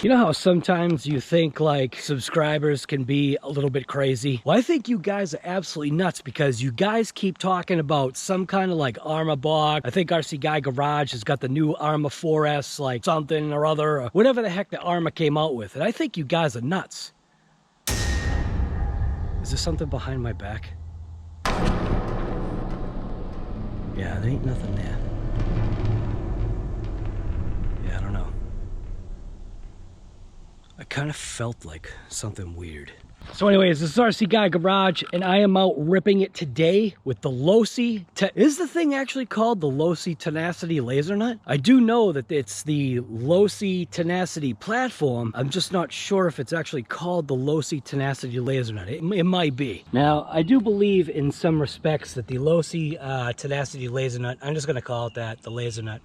You know how sometimes you think like subscribers can be a little bit crazy? Well, I think you guys are absolutely nuts because you guys keep talking about some kind of like Arrma bog. I think RC Guy Garage has got the new Arrma 4S like something or other, or whatever the heck the Arrma came out with. And I think you guys are nuts. Is there something behind my back? Yeah, there ain't nothing there. Yeah, I don't know. I kind of felt like something weird. So anyways, this is RC Guy Garage, and I am out ripping it today with the Losi. Is the thing actually called the Losi TENACITY Lasernut? I do know that it's the Losi TENACITY platform. I'm just not sure if it's actually called the Losi TENACITY Lasernut. It might be. Now, I do believe in some respects that the Losi TENACITY Lasernut, I'm just going to call it that, the Lasernut,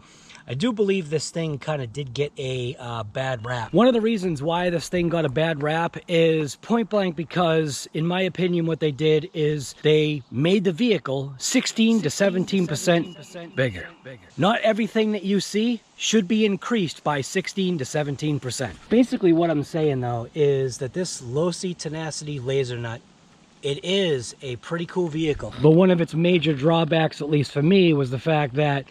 I do believe this thing kind of did get a bad rap. One of the reasons why this thing got a bad rap is point blank because, in my opinion, what they did is they made the vehicle 16 to 17% bigger. Not everything that you see should be increased by 16 to 17%. Basically what I'm saying though is that this Losi TENACITY Lasernut, it is a pretty cool vehicle. But one of its major drawbacks, at least for me, was the fact that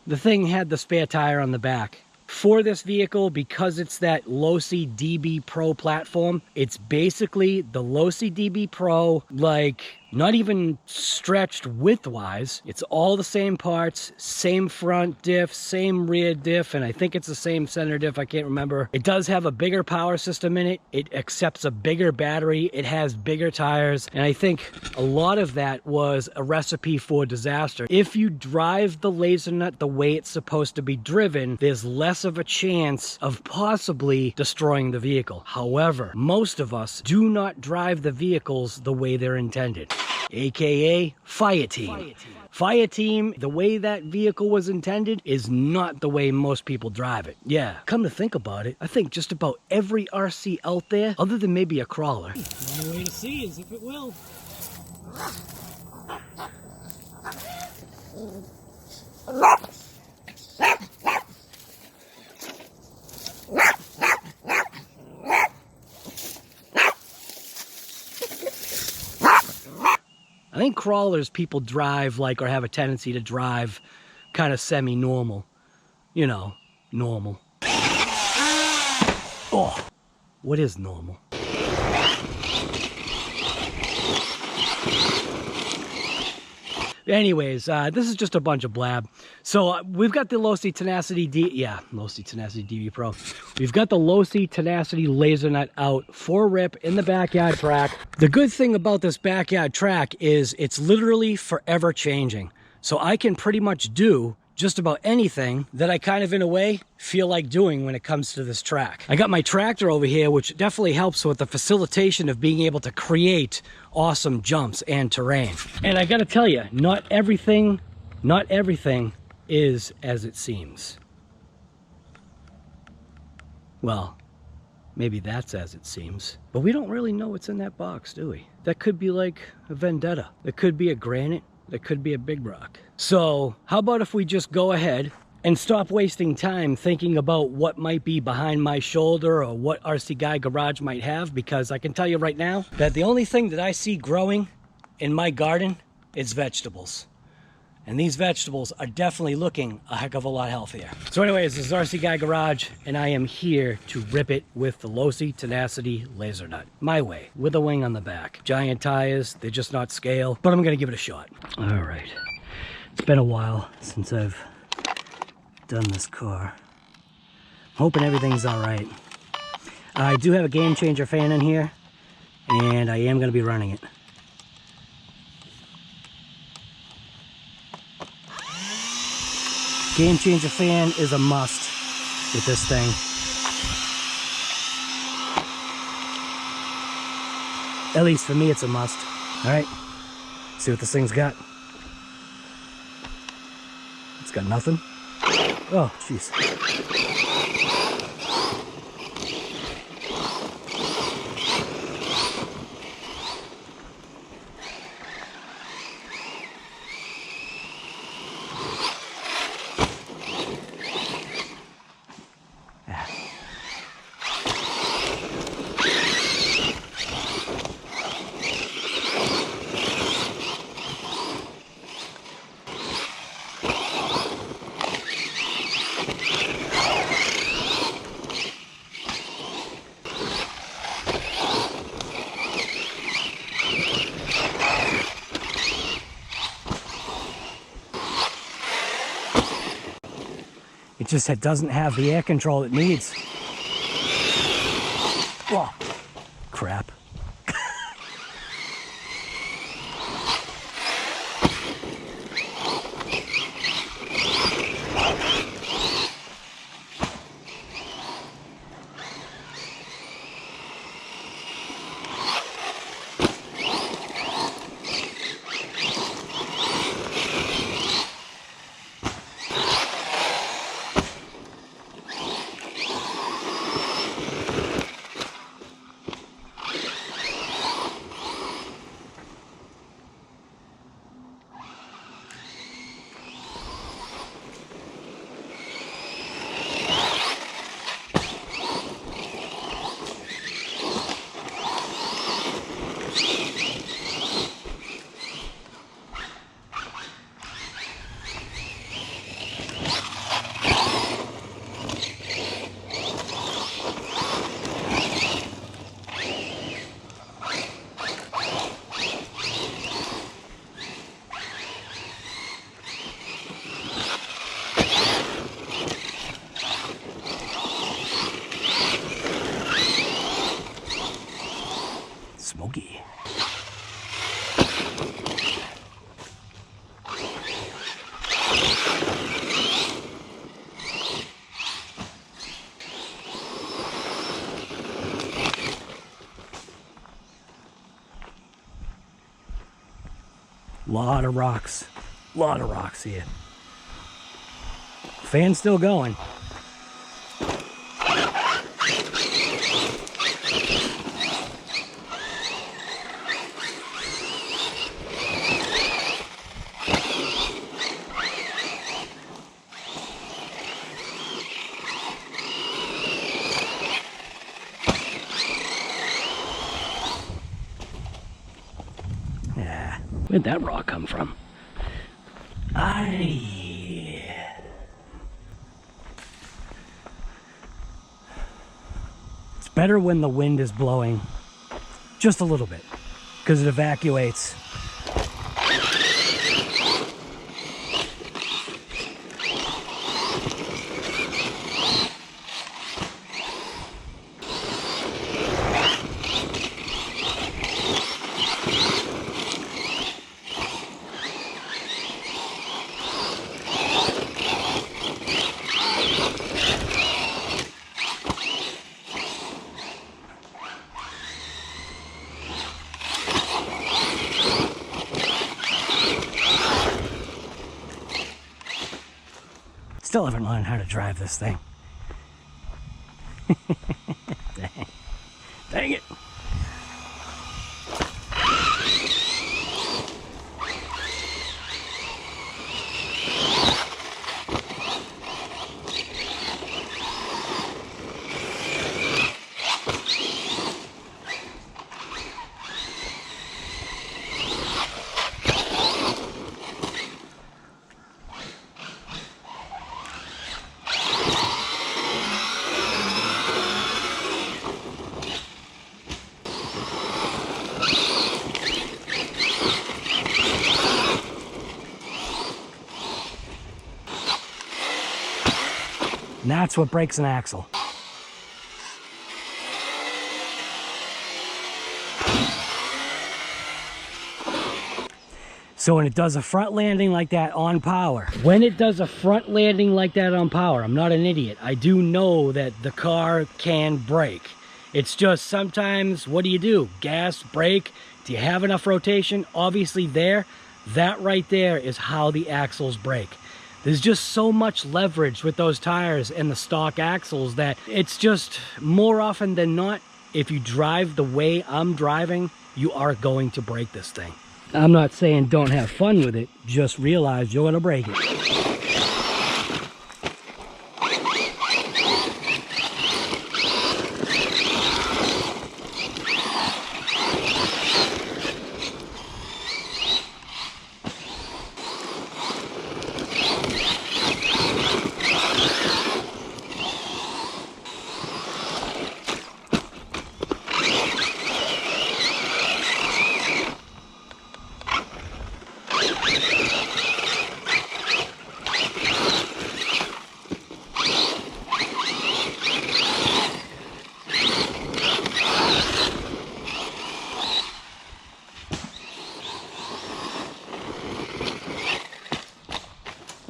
the thing had the spare tire on the back. For this vehicle, because it's that Losi DB Pro platform, it's basically the Losi DB Pro, like not even stretched widthwise. It's all the same parts, same front diff, same rear diff, and I think it's the same center diff, I can't remember. It does have a bigger power system in it. It accepts a bigger battery. It has bigger tires, and I think a lot of that was a recipe for disaster. If you drive the Lasernut the way it's supposed to be driven, there's less of a chance of possibly destroying the vehicle. However, most of us do not drive the vehicles the way they're intended. AKA fire team. Fire team, the way that vehicle was intended is not the way most people drive it. Yeah, come to think about it, I think just about every RC out there, other than maybe a crawler. The only way to see is if it will. I think crawlers people drive like, or have a tendency to drive kind of semi-normal. You know, normal. Oh, what is normal? Anyways, this is just a bunch of blab. So we've got the Losi TENACITY Losi TENACITY DB Pro. We've got the Losi TENACITY Lasernut out for rip in the backyard track. The good thing about this backyard track is it's literally forever changing. So I can pretty much do just about anything that I kind of, in a way, feel like doing when it comes to this track. I got my tractor over here, which definitely helps with the facilitation of being able to create awesome jumps and terrain. And I gotta tell you, not everything is as it seems. Well, maybe that's as it seems. But we don't really know what's in that box, do we? That could be like a Vendetta. It could be a Granite. That could be a big rock. So how about if we just go ahead and stop wasting time thinking about what might be behind my shoulder or what RC Guy Garage might have, because I can tell you right now that the only thing that I see growing in my garden is vegetables. And these vegetables are definitely looking a heck of a lot healthier. So anyways, this is RC Guy Garage, and I am here to rip it with the Losi TENACITY Lasernut. My way, with a wing on the back. Giant tires, they're just not scale, but I'm gonna give it a shot. All right, it's been a while since I've done this car. Hoping everything's all right. I do have a game changer fan in here, and I am gonna be running it. Game changer fan is a must with this thing. At least for me, it's a must. All right, see what this thing's got. It's got nothing. Oh, jeez. it doesn't have the air control it needs. Whoa, crap. Smoky. Lot of rocks here. Fan's still going. Where'd that rock come from? It's better when the wind is blowing just a little bit, because it evacuates. Still haven't learned how to drive this thing. Dang it. And that's what breaks an axle. So when it does a front landing like that on power, I'm not an idiot. I do know that the car can brake. It's just sometimes, what do? Gas, brake, do you have enough rotation? Obviously that right there is how the axles brake. There's just so much leverage with those tires and the stock axles that it's just more often than not, if you drive the way I'm driving, you are going to break this thing. I'm not saying don't have fun with it, just realize you're gonna break it.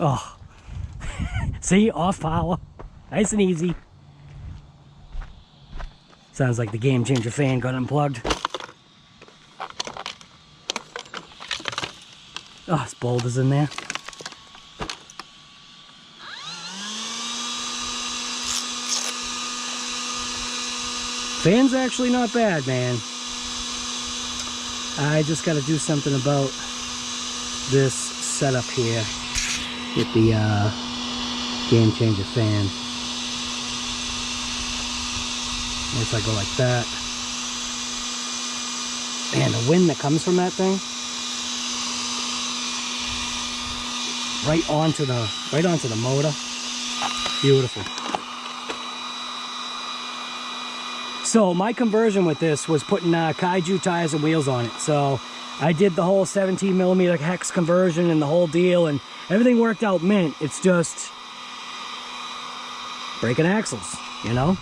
Oh, see, off power, nice and easy. Sounds like the game changer fan got unplugged. Oh, it's boulders in there. Fan's actually not bad, man. I just got to do something about this setup here with the game changer fan. If I go like that, and the wind that comes from that thing right onto the motor, beautiful. So my conversion with this was putting Kaiju tires and wheels on it. So I did the whole 17mm hex conversion and the whole deal, and everything worked out mint. It's just breaking axles, you know?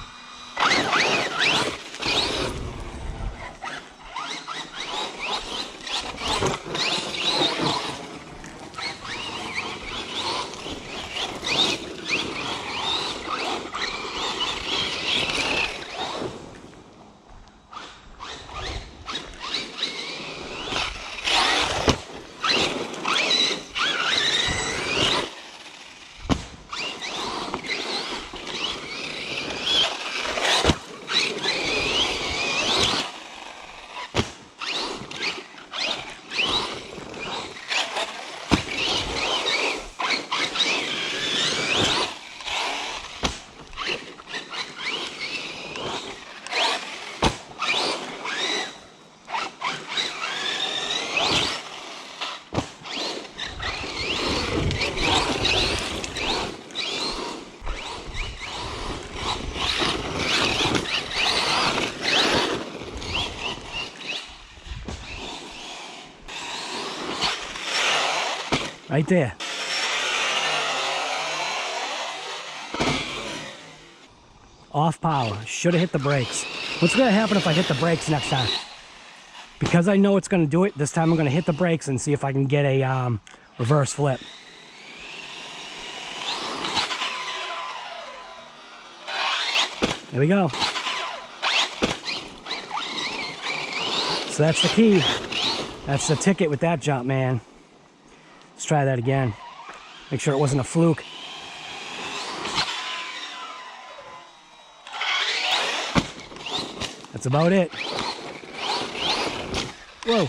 Right there. Off power. Should have hit the brakes. What's going to happen if I hit the brakes next time? Because I know it's going to do it, this time I'm going to hit the brakes and see if I can get a reverse flip. There we go. So that's the key. That's the ticket with that jump, man. Let's try that again. Make sure it wasn't a fluke. That's about it. Whoa.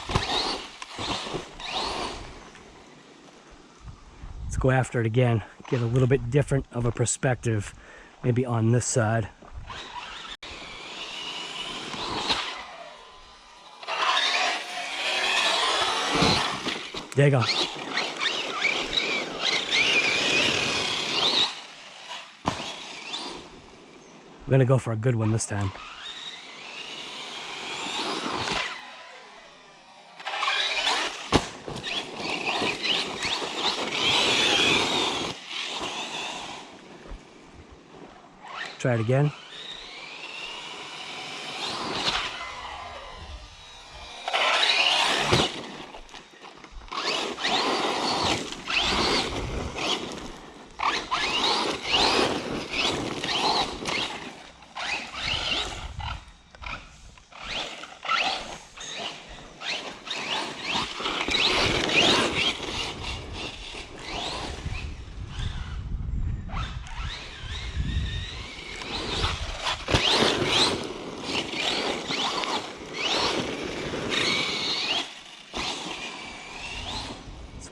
Let's go after it again. Get a little bit different of a perspective. Maybe on this side. There you go. We're gonna go for a good one this time. Try it again.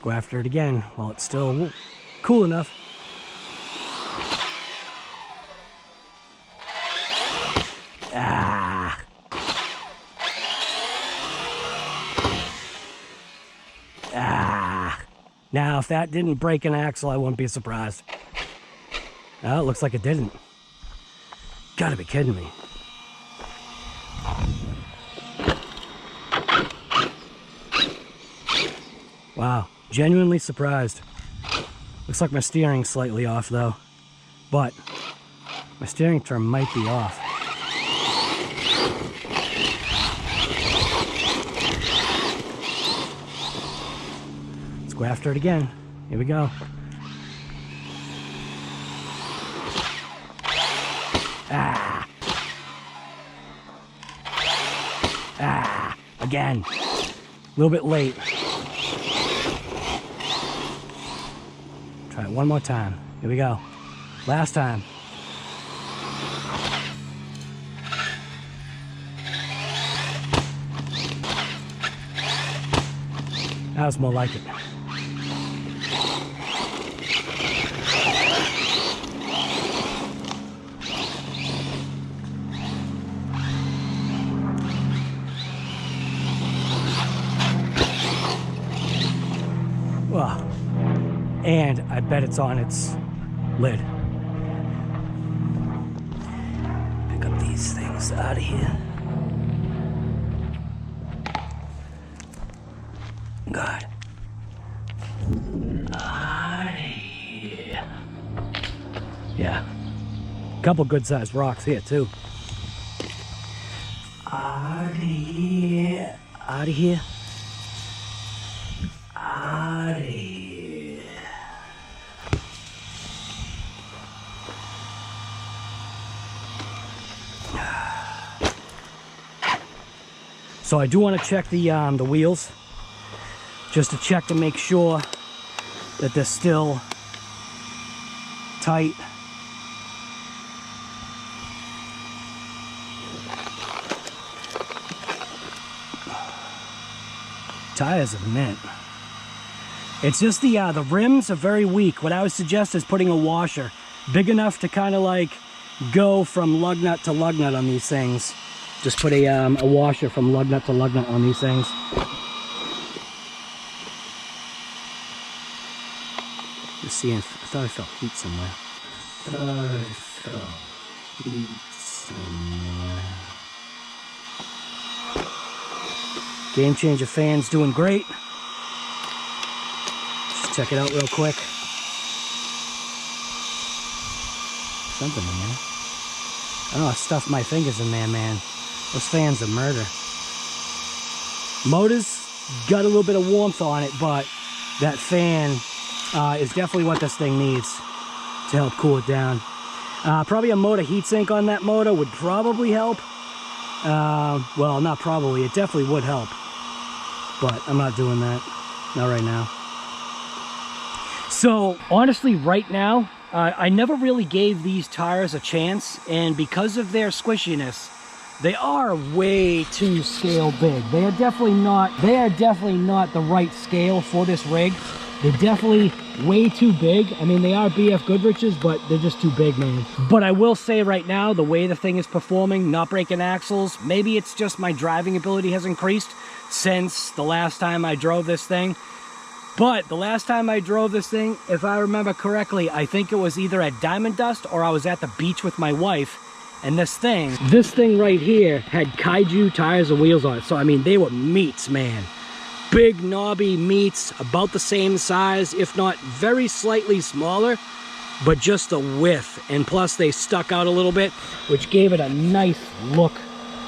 Go after it again while it's still cool enough. Ah. Ah. Now, if that didn't break an axle, I wouldn't be surprised. Oh, it looks like it didn't. Gotta be kidding me. Wow. Genuinely surprised. Looks like my steering's slightly off though, but my steering term might be off. Let's go after it again. Here we go. Ah. Ah. Again. A little bit late. Try it one more time. Here we go. Last time. That was more like it. Well, and I bet it's on its lid. Pick up these things out of here. God. Yeah. Couple good sized rocks here too. Out of here. Out of here. Out of here. So I do want to check the wheels. Just to check to make sure that they're still tight. Tires are mint. It's just the rims are very weak. What I would suggest is putting a washer big enough to kind of like go from lug nut to lug nut on these things. Just put a washer from lug nut to lug nut on these things. Just seeing, I thought I felt heat somewhere. Game Changer fan's doing great. Just check it out real quick. Something in there. I don't know, I stuffed my fingers in there, man. Those fans are murder. Motor's got a little bit of warmth on it, but that fan is definitely what this thing needs to help cool it down. Probably a motor heatsink on that motor would probably help. Well, not probably, it definitely would help. But I'm not doing that. Not right now. So, honestly, right now, I never really gave these tires a chance, and because of their squishiness, they are way too scale big. They are definitely not the right scale for this rig. They're definitely way too big. I mean, they are BF Goodrich's, but they're just too big, man. But I will say right now, the way the thing is performing, not breaking axles, maybe it's just my driving ability has increased since the last time I drove this thing. But the last time I drove this thing, if I remember correctly, I think it was either at Diamond Dust or I was at the beach with my wife. And this thing right here had Kaiju tires and wheels on it. So, I mean, they were meats, man. Big, knobby meats, about the same size, if not very slightly smaller, but just the width. And plus, they stuck out a little bit, which gave it a nice look.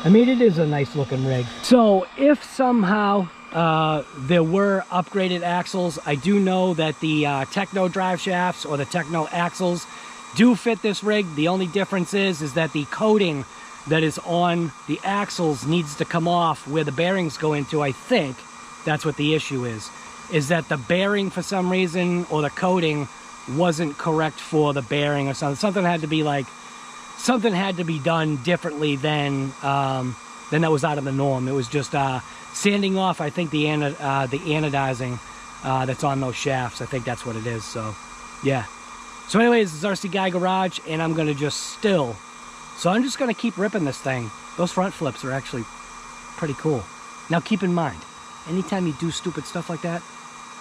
I mean, it is a nice looking rig. So, if somehow there were upgraded axles, I do know that the Techno drive shafts or the Techno axles do fit this rig. The only difference is that the coating that is on the axles needs to come off where the bearings go into. I think that's what the issue is that the bearing for some reason, or the coating wasn't correct for the bearing or something. Something had to be done differently than that was out of the norm. It was just sanding off, I think, the anodizing that's on those shafts. I think that's what it is. So yeah. So anyways, this is RC Guy Garage, and I'm gonna I'm just gonna keep ripping this thing. Those front flips are actually pretty cool. Now keep in mind, anytime you do stupid stuff like that,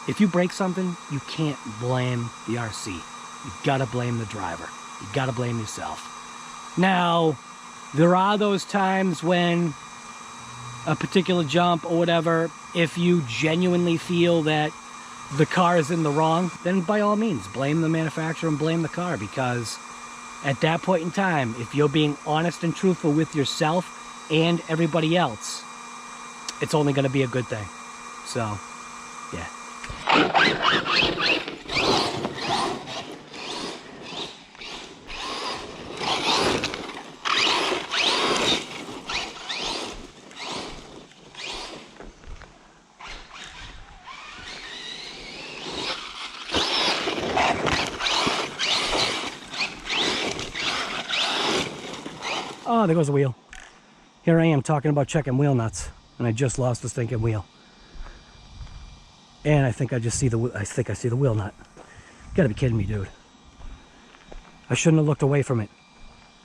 if you break something, you can't blame the RC. You gotta blame the driver. You gotta blame yourself. Now, there are those times when a particular jump or whatever, if you genuinely feel that the car is in the wrong, then by all means, blame the manufacturer and blame the car, because at that point in time, if you're being honest and truthful with yourself and everybody else, it's only going to be a good thing. So, yeah. Oh, there goes the wheel. Here I am talking about checking wheel nuts, and I just lost the stinking wheel. And I think I see the wheel nut. You gotta be kidding me, dude. I shouldn't have looked away from it.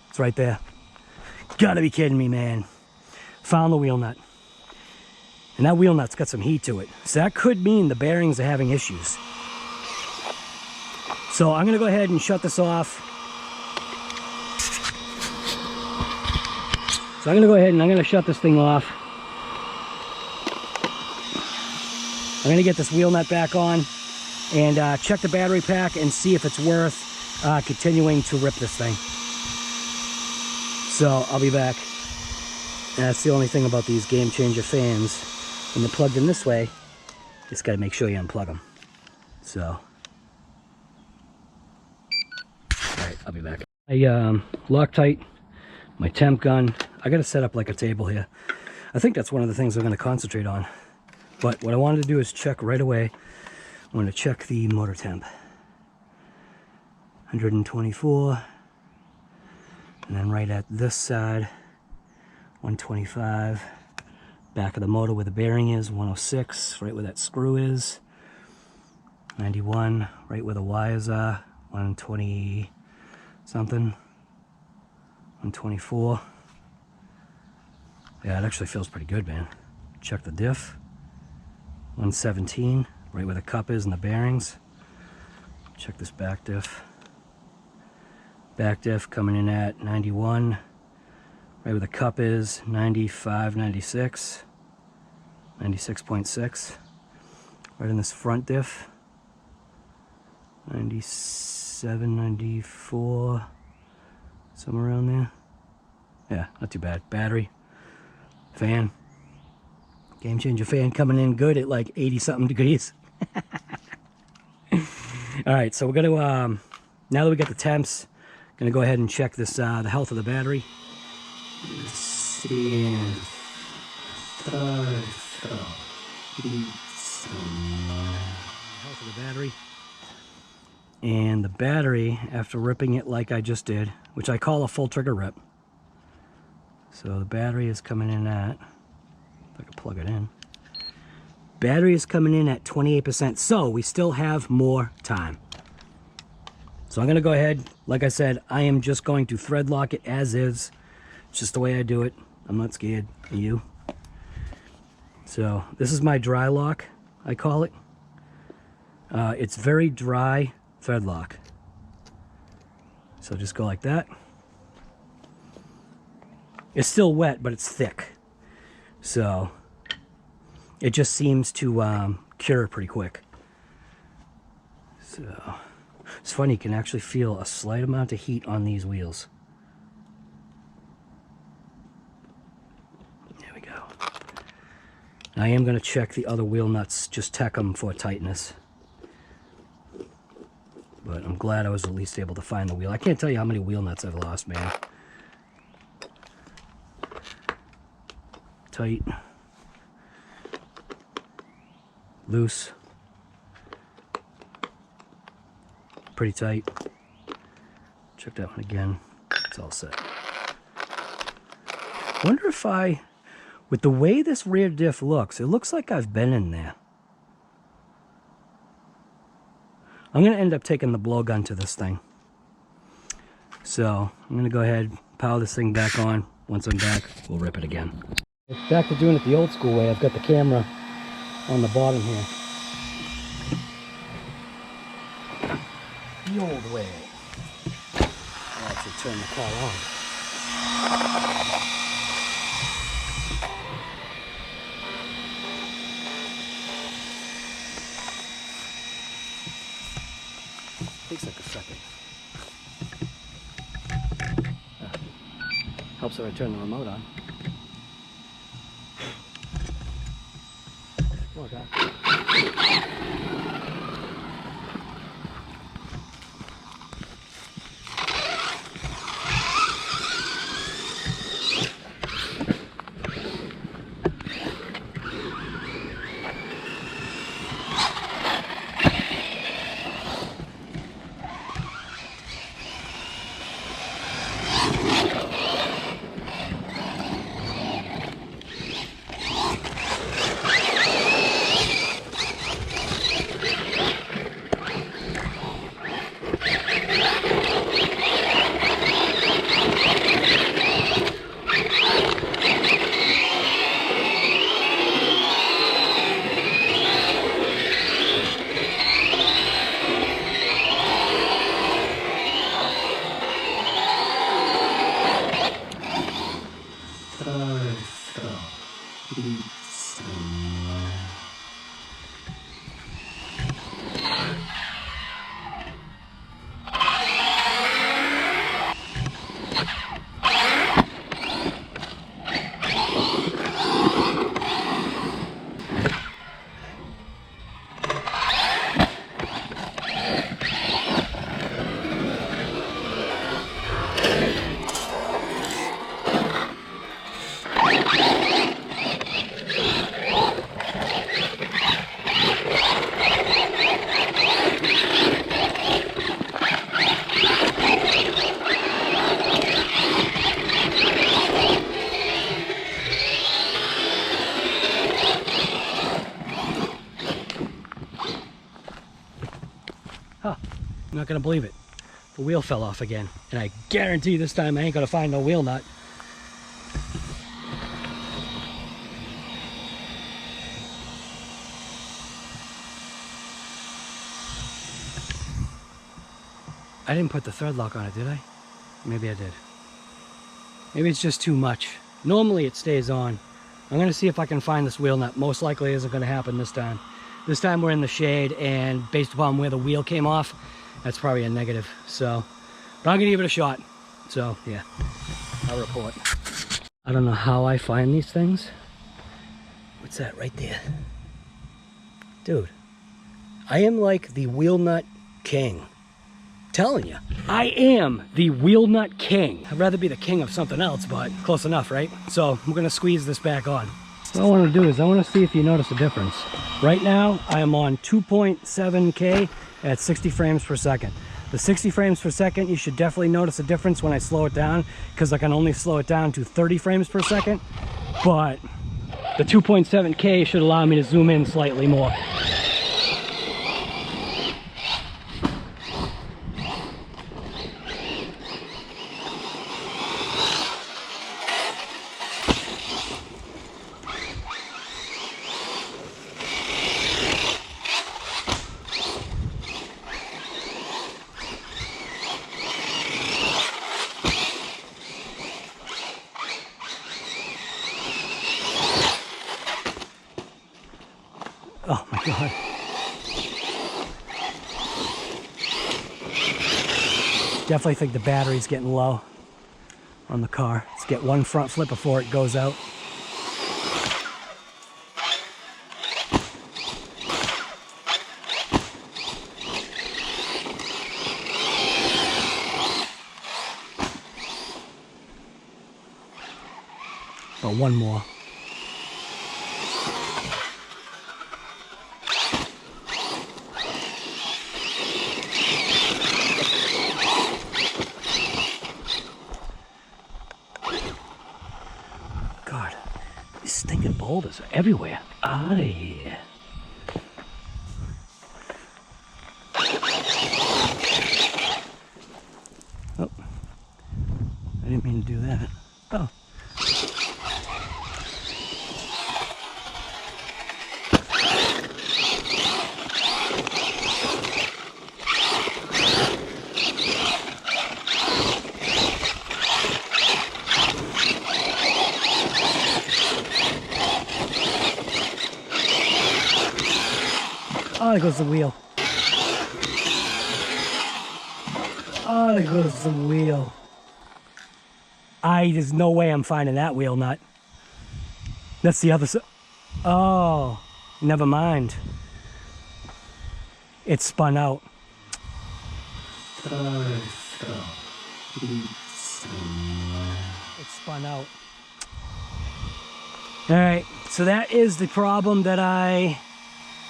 It's right there. Gotta be kidding me, man. Found the wheel nut. And that wheel nut's got some heat to it. So that could mean the bearings are having issues. So I'm gonna go ahead and shut this off. So I'm gonna go ahead and I'm gonna shut this thing off. I'm gonna get this wheel nut back on and check the battery pack and see if it's worth continuing to rip this thing. So I'll be back. And that's the only thing about these game changer fans. When they're plugged in this way, just got to make sure you unplug them. So, all right, I'll be back. I Loctite, my temp gun. I got to set up like a table here. I think that's one of the things I'm going to concentrate on. But what I wanted to do is check right away. I'm going to check the motor temp. 124. And then right at this side, 125. Back of the motor where the bearing is, 106, right where that screw is. 91, right where the wires are, 120 something. 124. Yeah, it actually feels pretty good, man. Check the diff. 117, right where the cup is and the bearings. Check this back diff. Back diff coming in at 91. Right where the cup is, 95, 96, 96.6. Right in this front diff, 97, 94, somewhere around there. Yeah, not too bad. Battery, fan, game changer fan coming in good at like 80 something degrees. All right, so we're gonna, now that we got the temps, gonna go ahead and check this, the health of the battery. Health of the battery. And the battery, after ripping it like I just did, which I call a full trigger rip. So the battery is coming in at, if I can plug it in. Battery is coming in at 28%, so we still have more time. So I'm gonna go ahead, like I said, I am just going to thread lock it as is. It's just the way I do it. I'm not scared of you. So this is my dry lock, I call it. It's very dry thread lock. So just go like that. It's still wet, but it's thick. So it just seems to cure pretty quick. So it's funny, you can actually feel a slight amount of heat on these wheels. I am going to check the other wheel nuts, just tech them for tightness. But I'm glad I was at least able to find the wheel. I can't tell you how many wheel nuts I've lost, man. Tight. Loose. Pretty tight. Check that one again. It's all set. Wonder if with the way this rear diff looks, it looks like I've been in there. I'm going to end up taking the blowgun to this thing. So I'm going to go ahead, power this thing back on. Once I'm back, we'll rip it again. Back to doing it the old school way. I've got the camera on the bottom here. The old way. I'll actually turn the car on. Takes like a second. Helps if I turn the remote on. Come on, guys. Huh, I'm not gonna believe it. The wheel fell off again. And I guarantee this time I ain't gonna find no wheel nut. I didn't put the thread lock on it, did I? Maybe I did. Maybe it's just too much. Normally it stays on. I'm gonna see if I can find this wheel nut. Most likely isn't gonna happen this time. This time we're in the shade, and based upon where the wheel came off, that's probably a negative. So, but I'm gonna give it a shot. So yeah, I'll report. I don't know how I find these things. What's that right there? Dude, I am like the wheel nut king. Telling you, I am the wheel nut king. I'd rather be the king of something else, but close enough, right? So I'm gonna squeeze this back on. What I want to do is I want to see if you notice a difference. Right now I am on 2.7K at 60 frames per second. The 60 frames per second, you should definitely notice a difference when I slow it down, because I can only slow it down to 30 frames per second. But the 2.7K should allow me to zoom in slightly more. Oh my God. Definitely think the battery's getting low on the car. Let's get one front flip before it goes out. But one more. God, these stinking boulders are everywhere. Out of here. Oh, I didn't mean to do that. Oh. Oh, there goes the wheel. Oh, there goes the wheel. There's no way I'm finding that wheel nut. That's the other side. Oh, never mind. It spun out. It spun out. All right, so that is the problem that I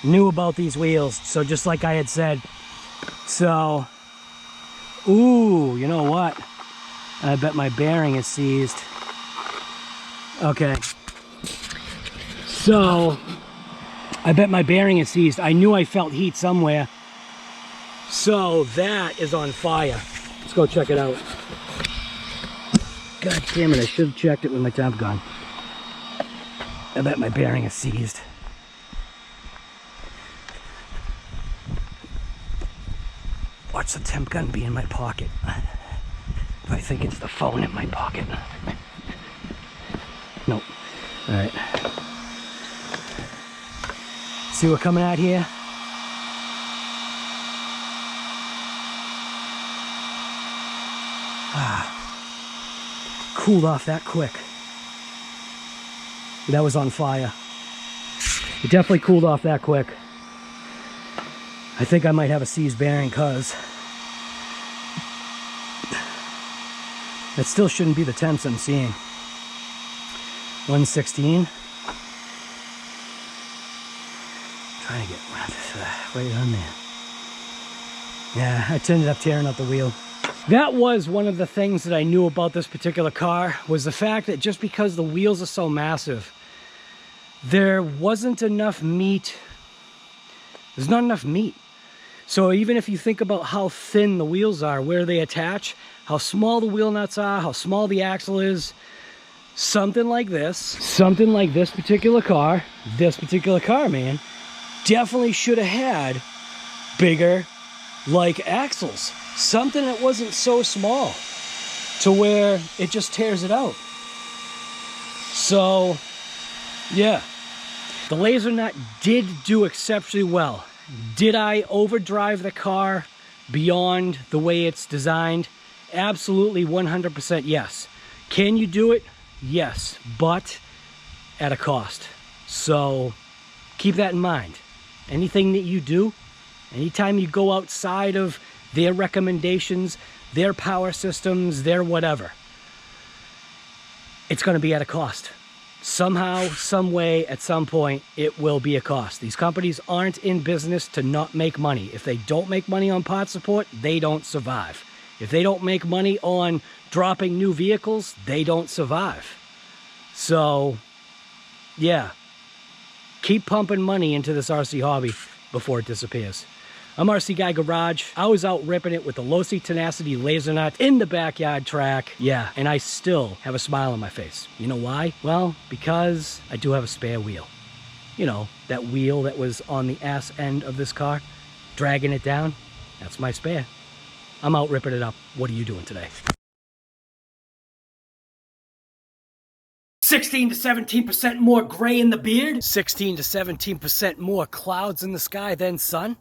knew about these wheels. So just like I had said. So, ooh, you know what? I bet my bearing is seized. Okay. So, I bet my bearing is seized. I knew I felt heat somewhere. So that is on fire. Let's go check it out. God damn it, I should have checked it with my temp gun. I bet my bearing is seized. Watch the temp gun be in my pocket. I think it's the phone in my pocket. Nope. All right. See what coming out here? Cooled off that quick. That was on fire. It definitely cooled off that quick. I think I might have a seized bearing cause that still shouldn't be the temps I'm seeing. 116. Trying to get right on there. Yeah, I ended up tearing out the wheel. That was one of the things that I knew about this particular car, was the fact that just because the wheels are so massive, there wasn't enough meat. There's not enough meat. So even if you think about how thin the wheels are, where they attach, how small the wheel nuts are, how small the axle is, something like this particular car, man, definitely should have had bigger, like, axles. Something that wasn't so small to where it just tears it out. So, yeah. The Lasernut did do exceptionally well. Did I overdrive the car beyond the way it's designed? Absolutely, 100% yes. Can you do it? Yes, but at a cost. So keep that in mind. Anything that you do, anytime you go outside of their recommendations, their power systems, their whatever, it's going to be at a cost. Somehow, some way, at some point, it will be a cost. These companies aren't in business to not make money. If they don't make money on part support, they don't survive. If they don't make money on dropping new vehicles, they don't survive. So, yeah. Keep pumping money into this RC hobby before it disappears. I'm RC Guy Garage. I was out ripping it with the Losi Tenacity Lasernut in the backyard track. Yeah, and I still have a smile on my face. You know why? Well, because I do have a spare wheel. You know, that wheel that was on the ass end of this car, dragging it down. That's my spare. I'm out ripping it up. What are you doing today? 16 to 17% more gray in the beard. 16 to 17% more clouds in the sky than sun.